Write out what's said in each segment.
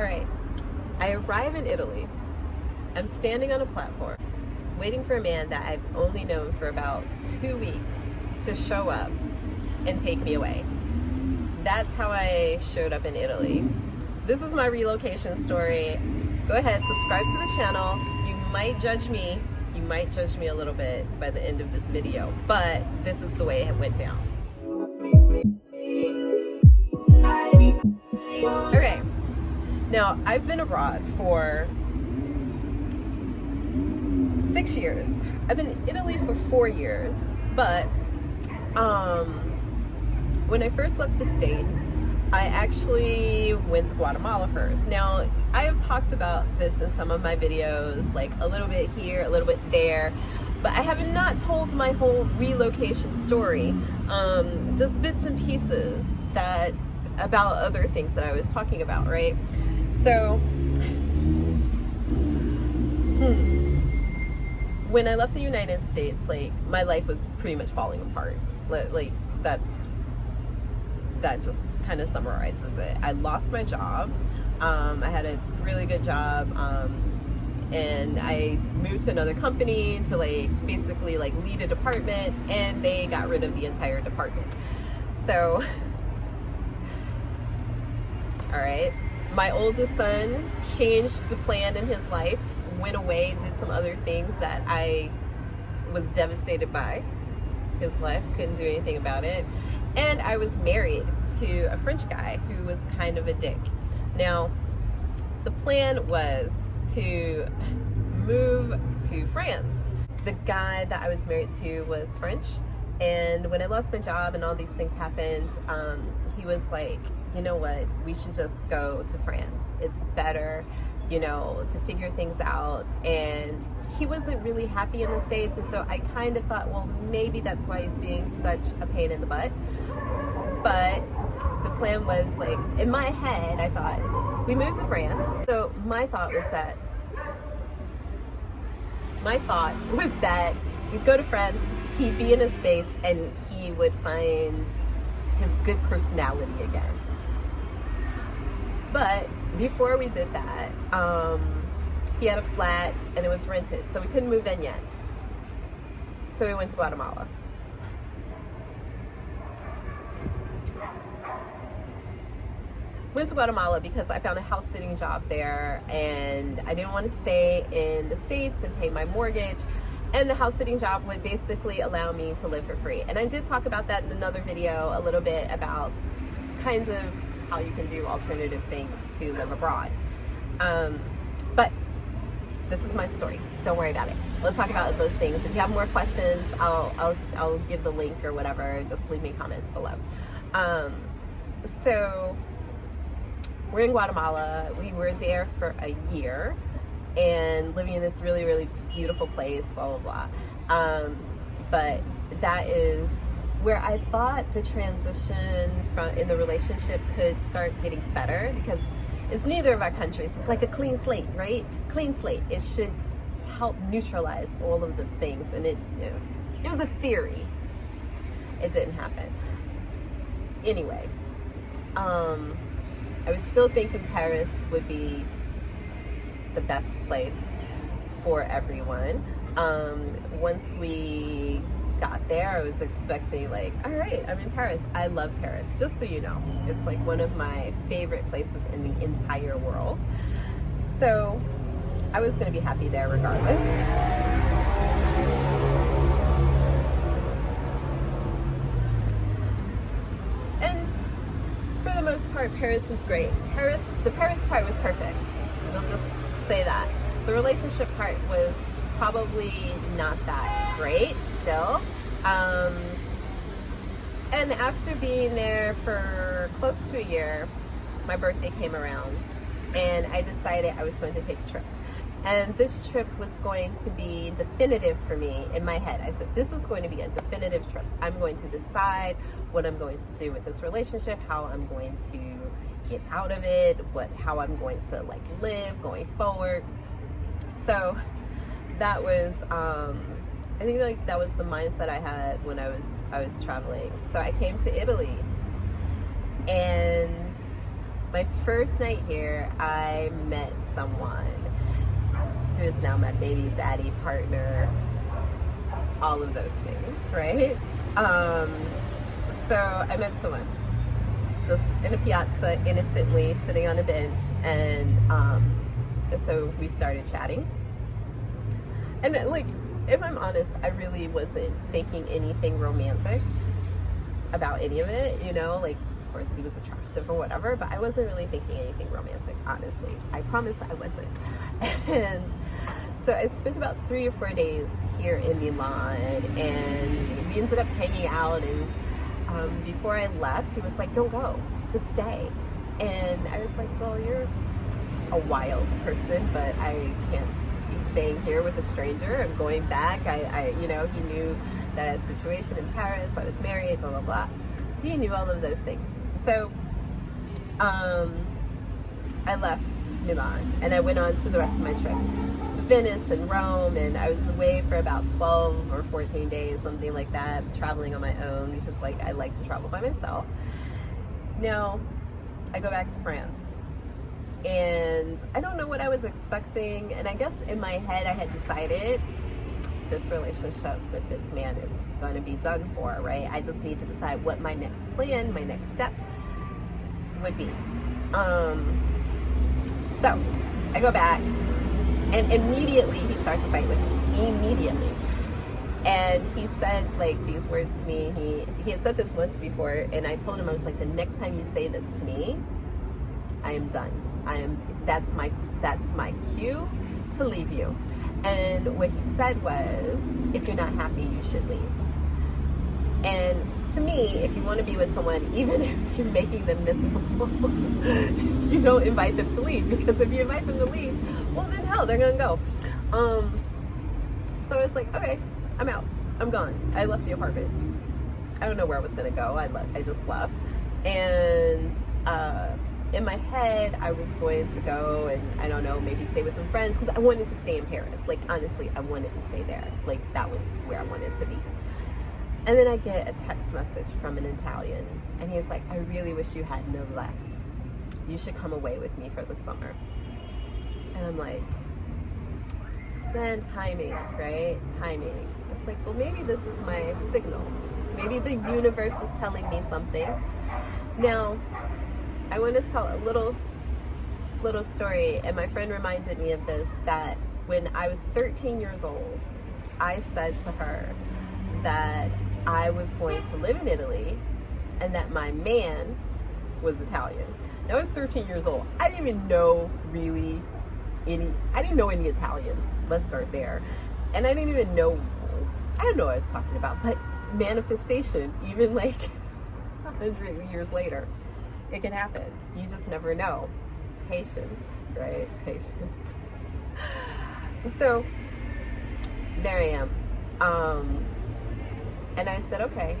All right, I arrive in Italy. I'm standing on a platform, waiting for a man that I've only known for about 2 weeks to show up and take me away. That's how I showed up in Italy. This is my relocation story. Go ahead, subscribe to the channel. You might judge me. You might judge me a little bit by the end of this video, but this is the way it went down. Okay, now I've been abroad for 6 years. I've been in Italy for 4 years, but when I first left the States, I actually went to Guatemala first. Now, I have talked about this in some of my videos, like a little bit here, a little bit there, but I have not told my whole relocation story, just bits and pieces that about other things that I was talking about, right? So, when I left the United States, like, my life was pretty much falling apart. Like, that just kind of summarizes it. I lost my job. I had a really good job, and I moved to another company to basically lead a department, and they got rid of the entire department. So, all right, my oldest son changed the plan in his life, went away, did some other things that I was devastated by. His life, couldn't do anything about it. And I was married to a French guy who was kind of a dick. Now, the plan was to move to France. The guy that I was married to was French, and when I lost my job and all these things happened, he was like, you know what, we should just go to France. It's better, to figure things out. And he wasn't really happy in the States, and so I kind of thought, well, maybe that's why he's being such a pain in the butt. But the plan was, in my head, I thought, we moved to France. So my thought was that we'd go to France, he'd be in his space, and he would find his good personality again. But before we did that, he had a flat and it was rented, so we couldn't move in yet. So we went to Guatemala. Went to Guatemala because I found a house sitting job there, and I didn't want to stay in the States and pay my mortgage, and the house sitting job would basically allow me to live for free. And I did talk about that in another video a little bit, about kinds of how you can do alternative things to live abroad. But this is my story. Don't worry about it. We'll talk about those things. If you have more questions, I'll give the link or whatever. Just leave me comments below. So we're in Guatemala. We were there for a year and living in this really, really beautiful place, blah, blah, blah. But that is where I thought the transition in the relationship could start getting better, because it's neither of our countries. It's like a clean slate, right? Clean slate. It should help neutralize all of the things. And it was a theory. It didn't happen. Anyway, I was still thinking Paris would be the best place for everyone. Once we got there, I was expecting all right, I'm in Paris. I love Paris, just so you know. It's one of my favorite places in the entire world. So I was going to be happy there regardless. And for the most part, Paris was great. The Paris part was perfect. We'll just say that. The relationship part was probably not that great still. And after being there for close to a year, my birthday came around, and I decided I was going to take a trip. And this trip was going to be definitive for me in my head. I said, this is going to be a definitive trip. I'm going to decide what I'm going to do with this relationship, how I'm going to get out of it, how I'm going to live going forward. So that was, I think that was the mindset I had when I was traveling. So I came to Italy, and My first night here, I met someone who is now my baby daddy, partner, all of those things, right? So I met someone just in a piazza, innocently sitting on a bench, and so we started chatting. And like, if I'm honest, I really wasn't thinking anything romantic about any of it, you know, like, of course he was attractive or whatever, but I wasn't really thinking anything romantic, honestly. I promise I wasn't. And so I spent about 3 or 4 days here in Milan, and we ended up hanging out, and before I left, he was like, don't go, just stay. And I was like, well, you're a wild person, but I can't be staying here with a stranger. I'm going back. I you know, he knew that I had a situation in Paris, I was married, blah, blah, blah. He knew all of those things. So I left Milan, and I went on to the rest of my trip to Venice and Rome, and I was away for about 12 or 14 days, something like that, traveling on my own, because like I like to travel by myself. Now I go back to France, and I don't know what I was expecting, and I guess in my head I had decided this relationship with this man is going to be done for, right? I just need to decide what my next plan, my next step would be. So I go back, and immediately he starts a fight with me, immediately. And he said like these words to me. He had said this once before, and I told him, I was like, the next time you say this to me, I am done. That's my cue to leave you. And what he said was, if you're not happy, you should leave. And to me, if you want to be with someone, even if you're making them miserable, you don't invite them to leave, because if you invite them to leave, well then hell, they're gonna go. So I was like, okay, I'm out. I'm gone. I left the apartment. I don't know where I was gonna go. I just left. And in my head, I was going to go and, I don't know, maybe stay with some friends, because I wanted to stay in Paris. Like, honestly, I wanted to stay there. Like, that was where I wanted to be. And then I get a text message from an Italian, and he's like, I really wish you hadn't have left. You should come away with me for the summer. And I'm like, man, timing, right? Timing. It's like, well, maybe this is my signal. Maybe the universe is telling me something. Now, I want to tell a little story, and my friend reminded me of this, that when I was 13 years old, I said to her that I was going to live in Italy and that my man was Italian. Now I was 13 years old. I didn't even know really I didn't know any Italians. Let's start there. And I don't know what I was talking about, but manifestation, even like 100 years later, it can happen. You just never know. Patience, right? Patience. So there I am. And I said, okay,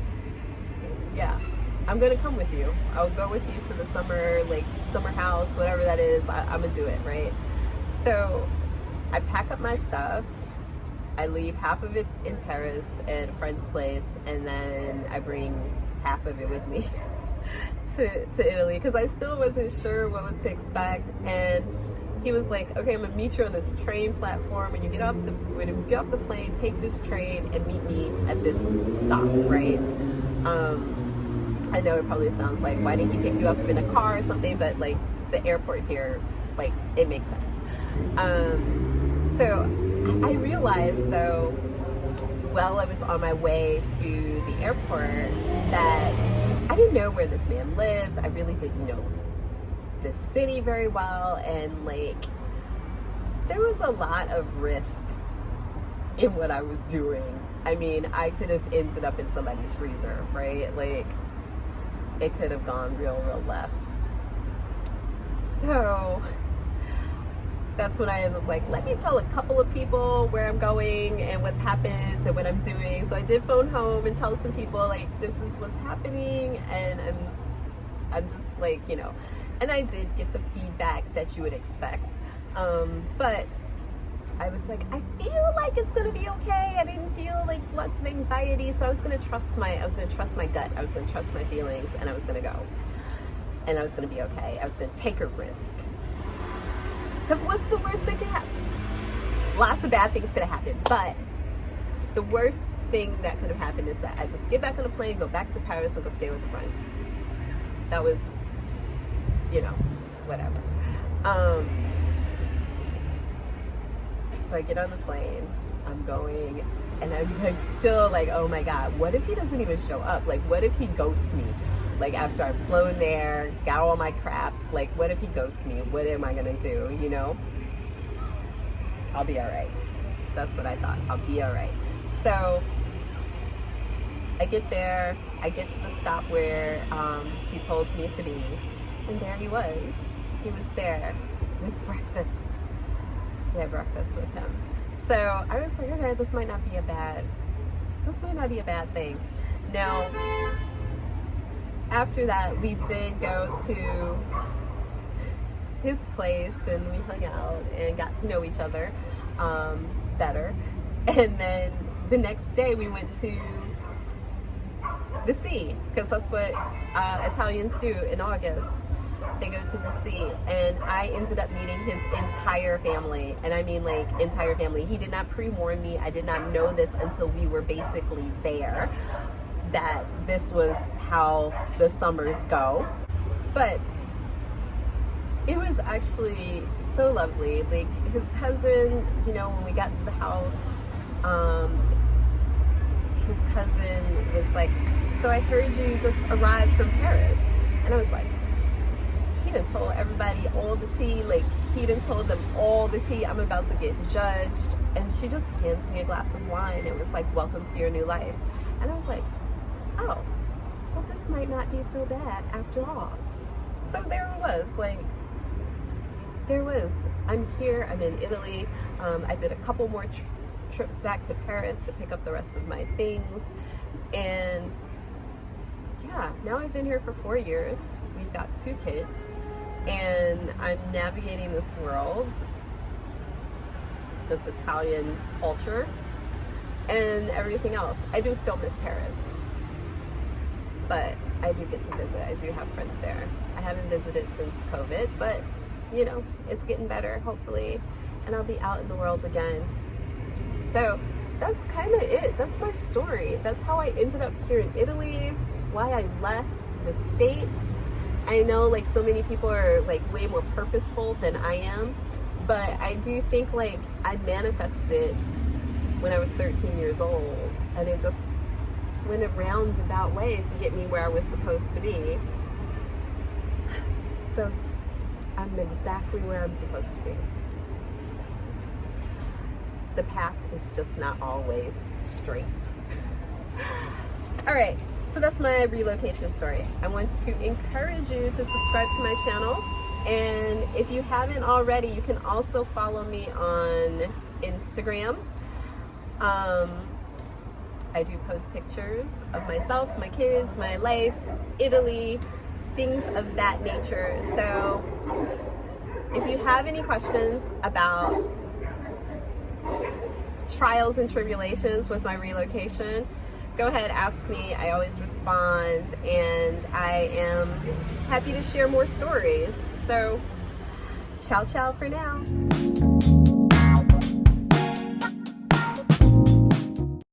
yeah, I'm gonna come with you. I'll go with you to the summer house, whatever that is. I'm gonna do it, right? So I pack up my stuff. I leave half of it in Paris at a friend's place, and then I bring half of it with me to Italy, because I still wasn't sure what to expect. And he was like, okay, I'm gonna meet you on this train platform, when you get off the plane, take this train and meet me at this stop, right? I know it probably sounds like, why didn't he pick you up in a car or something, but like the airport here, like, it makes sense. So I realized, though, while I was on my way to the airport, that I didn't know where this man lived. I really didn't know the city very well, and like, there was a lot of risk in what I was doing. I mean, I could have ended up in somebody's freezer, right? Like, it could have gone real left. So that's when I was like, let me tell a couple of people where I'm going and what's happened and what I'm doing. So I did phone home and tell some people, like, this is what's happening, and I'm just like, you know, and I did get the feedback that you would expect. But I was like, I feel like it's gonna be okay. I didn't feel like lots of anxiety, so I was gonna trust my gut. I was gonna trust my feelings, and I was gonna go. and I was going to be okay. I was going to take a risk. Because what's the worst that could happen? Lots of bad things could have happened, but the worst thing that could have happened is that I just get back on a plane, go back to Paris, and go stay with a friend. That was, whatever. So I get on the plane, I'm going, and I'm like still like, oh my God, what if he doesn't even show up? Like, what if he ghosts me? Like, after I've flown there, got all my crap, like, what if he ghosts me? What am I gonna do, I'll be all right. That's what I thought. I'll be all right. So I get there, I get to the stop where he told me to be, and there he was. He was there with breakfast. He had breakfast with him. So I was like, okay, this might not be a bad thing. Now, after that, we did go to his place and we hung out and got to know each other better. And then the next day we went to the sea, because that's what Italians do in August. They go to the sea, and I ended up meeting his entire family, and I mean like entire family. He did not pre-warn me. I did not know this until we were basically there, that this was how the summers go. But it was actually so lovely. Like, his cousin, when we got to the house, his cousin was like, so I heard you just arrived from Paris. And I was like, he done told everybody all the tea. Like, he done told them all the tea. I'm about to get judged. And she just hands me a glass of wine. It was like, welcome to your new life. And I was like, oh, well, this might not be so bad after all. So there it was. Like, there was. I'm here. I'm in Italy. I did a couple more trips back to Paris to pick up the rest of my things. And yeah, now I've been here for 4 years. We've got 2 kids. And I'm navigating this world, this Italian culture, and everything else. I do still miss Paris, but I do get to visit. I do have friends there. I haven't visited since COVID, but it's getting better, hopefully, and I'll be out in the world again. So that's kind of it. That's my story. That's how I ended up here in Italy, why I left the States. I know like so many people are like way more purposeful than I am, but I do think like I manifested when I was 13 years old, and it just went a roundabout way to get me where I was supposed to be. So I'm exactly where I'm supposed to be. The path is just not always straight. All right, so that's my relocation story. I want to encourage you to subscribe to my channel. And if you haven't already, you can also follow me on Instagram. I do post pictures of myself, my kids, my life, Italy, things of that nature. So if you have any questions about trials and tribulations with my relocation, go ahead, ask me. I always respond, and I am happy to share more stories. So ciao for now.